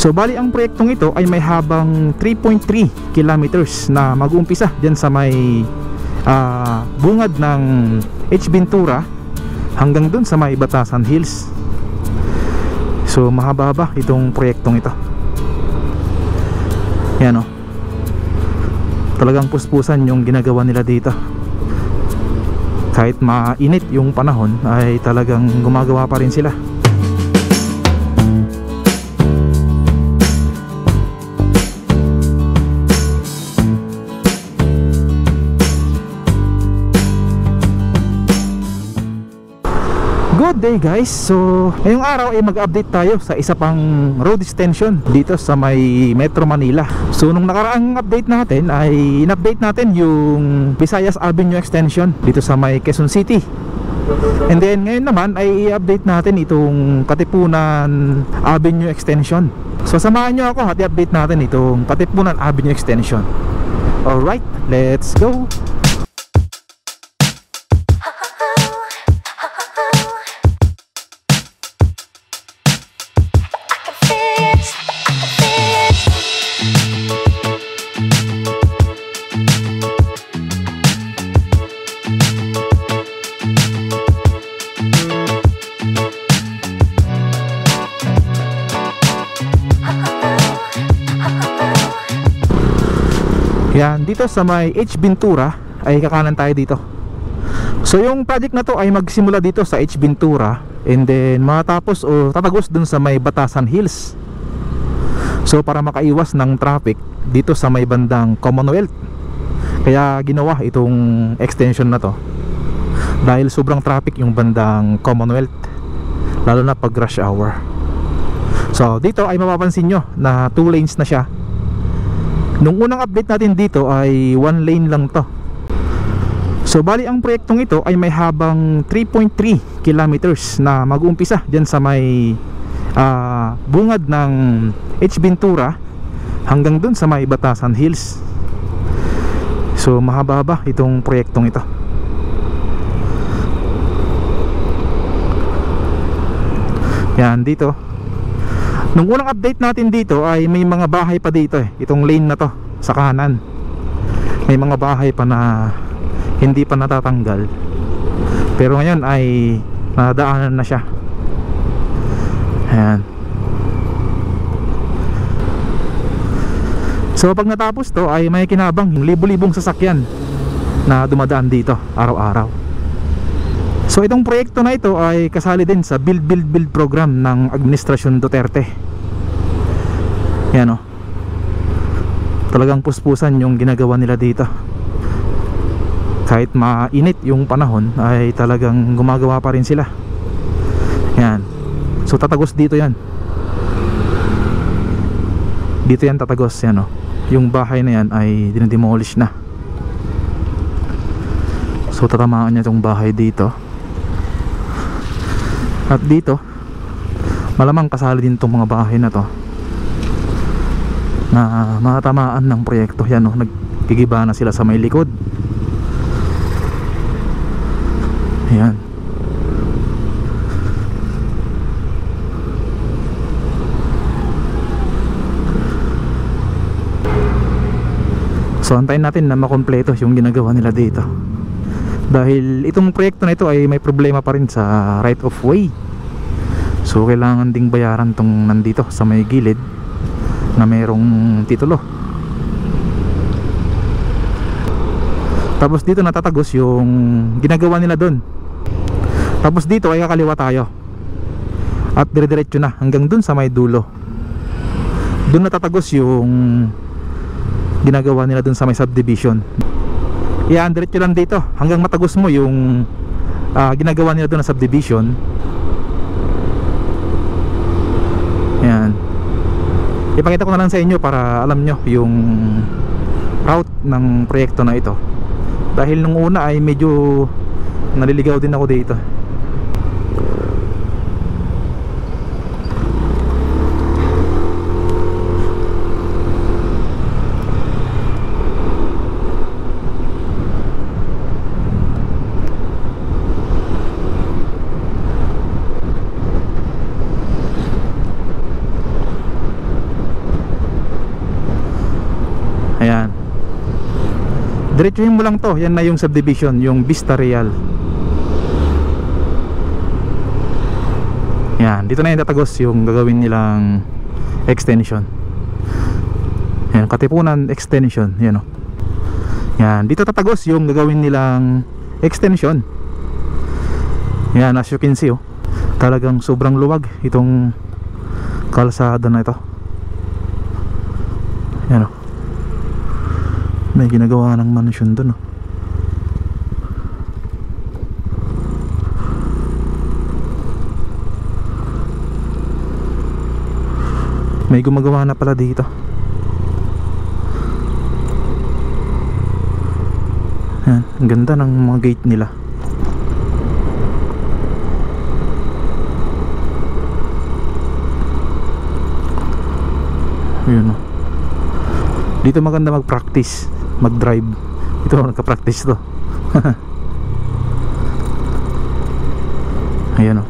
So bali ang proyektong ito ay may habang 3.3 kilometers na mag-uumpisa dyan sa may bungad ng H. Ventura hanggang dun sa may Batasan Hills. So mahaba-haba itong proyektong ito. Yan o, talagang puspusan yung ginagawa nila dito. Kahit mainit yung panahon ay talagang gumagawa pa rin sila. Good day guys! So ngayong araw ay mag-update tayo sa isa pang road extension dito sa may Metro Manila. So nung nakaraang update natin ay in-update natin yung Visayas Avenue extension dito sa may Quezon City. And then ngayon naman ay i-update natin itong Katipunan Avenue extension. So samahan nyo ako at i-update natin itong Katipunan Avenue extension. Alright, let's go! Yan, dito sa may H. Ventura ay kakanan tayo dito. So yung project na to ay magsimula dito sa H. Ventura and then matapos o tatagos dun sa may Batasan Hills. So para makaiwas ng traffic dito sa may bandang Commonwealth, kaya ginawa itong extension na to dahil sobrang traffic yung bandang Commonwealth, lalo na pag rush hour. So dito ay mapapansin nyo na 2 lanes na siya. Nung unang update natin dito ay 1 lane lang to. So bali ang proyektong ito ay may habang 3.3 kilometers na mag-uumpisa dyan sa may bungad ng H. Ventura hanggang dun sa may Batasan Hills. So mahaba-haba itong proyektong ito. Yan dito. Nung unang update natin dito ay may mga bahay pa dito itong lane na to sa kanan. May mga bahay pa na hindi pa natatanggal. Pero ngayon ay nadaanan na siya. Ayan. So pag natapos to ay may kinabang libo-libong sasakyan na dumadaan dito araw-araw. So itong proyekto na ito ay kasali din sa Build program ng Administrasyon Duterte. Yan o, talagang puspusan yung ginagawa nila dito. Kahit mainit yung panahon ay talagang gumagawa pa rin sila. Yan. So tatagos dito yan. Dito yan tatagos yan o. Yung bahay na yan ay dinedemolish na. So tatamaan niya itong bahay dito. At dito malamang kasali din itong mga bahay na to na matamaan ng proyekto. Yan o, nagkigiba na sila sa may likod. Yan. So antayin natin na makompleto yung ginagawa nila dito, dahil itong proyekto na ito ay may problema pa rin sa right of way. So kailangan ding bayaran tong nandito sa may gilid na mayroong titulo. Tapos dito natatagos yung ginagawa nila doon. Tapos dito ay kakaliwa tayo at dire-diretso na hanggang dun sa may dulo. Doon natatagos yung ginagawa nila dun sa may subdivision. Yan, diretso lang dito hanggang matagos mo yung ginagawa nila doon na subdivision. Yan. Ipakita ko na lang sa inyo para alam nyo yung route ng proyekto na ito, dahil nung una ay medyo naliligaw din ako dito. diretsuhin mo lang to, yan na yung subdivision, yung Vista Real. Yan, dito na yung tatagos yung gagawin nilang extension. Yan, Katipunan extension, yan o. Yan, dito tatagos yung gagawin nilang extension. Yan, as you can see oh, talagang sobrang luwag itong kalsada na ito. Yan o, may ginagawa ng mansion dun oh. May gumagawa na pala dito. Yan, ang ganda ng mga gate nila. Ayun o. Dito maganda mag-practice, mag-drive. Ito, nagka-practice to. Ayan o.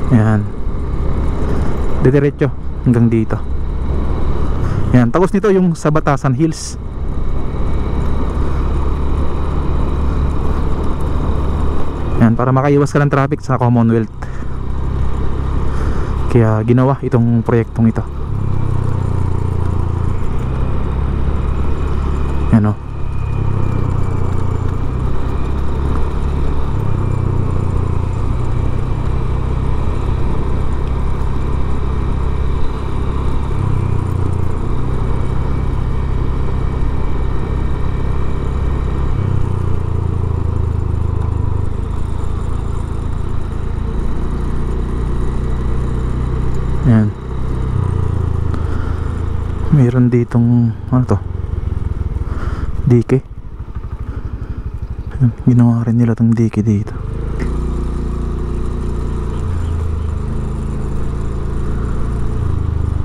Ayan, didiretso hanggang dito. Ayan, tapos nito yung sa Batasan Hills. Ayan, para makaiwas ka ng traffic sa Commonwealth. Kaya ginawa itong proyektong ito. Ayan o. Ayan. Mayroon ditong ano to, dike. Ayan, ginawa rin nila tong dike dito.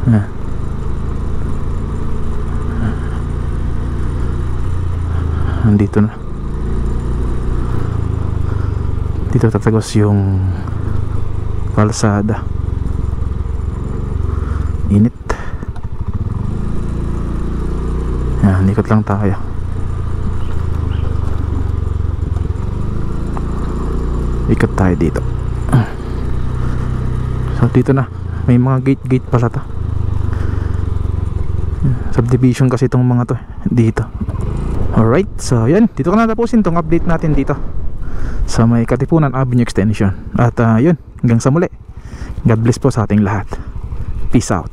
Ayan. Nandito na. Dito tatagos yung kalsada. Init. Yan, ikot lang tayo. Ikot tayo dito. So dito na, may mga gate pala to. Subdivision kasi itong mga to dito. Alright, so yan, dito ko na tapusin tong update natin dito sa may Katipunan Avenue Extension. At yun, hanggang sa muli. God bless po sa ating lahat. Peace out.